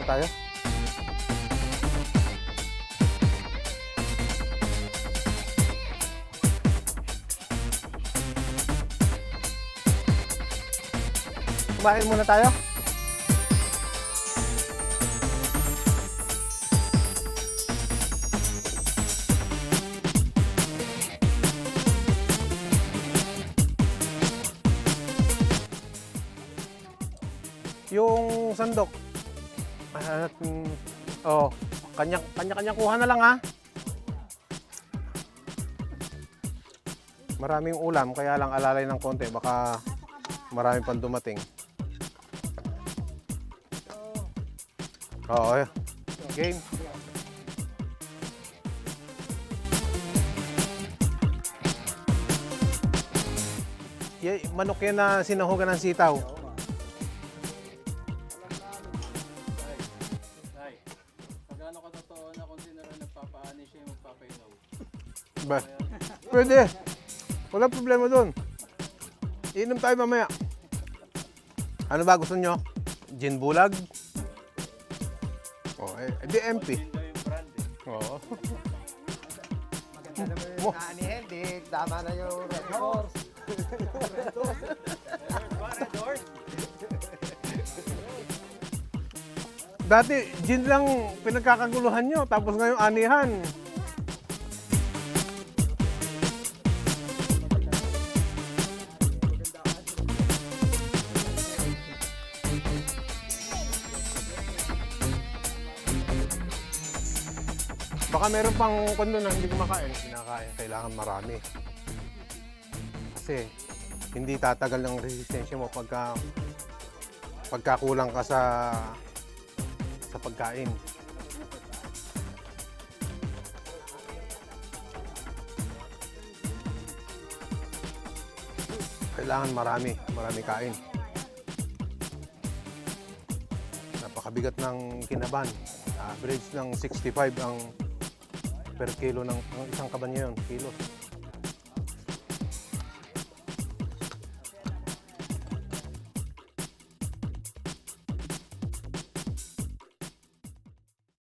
muna tayo. Kumain muna tayo. Yung sandok. Kanya-kanya kuha na lang ha. Maraming ulam kaya lang alalay ng konti baka marami pang dumating. Oo, game. Manok yan na sinahugan ng sitaw. Magkano ka totoo na kung sino rin nagpapaani siya yung magpapailaw? Ba? Pwede. Wala problema doon. Inom tayo mamaya. Ano ba gusto nyo? Gin bulag? Oh, di MP. Yun daw yung brand eh. Oo. Maganda naman yung naanihin, di tama na yung Red Horse. Dati, gin lang pinagkakaguluhan nyo, tapos ngayon anihan. Baka meron pang kondo na hindi kumakain. Kinakain, kailangan marami. Kasi hindi tatagal ng resistensya mo pagkakulang ka sa pagkain. Kailangan marami kain. Napakabigat ng kinaban. Average ng 65 ang per kilo ng isang kaban ngayon, kilo.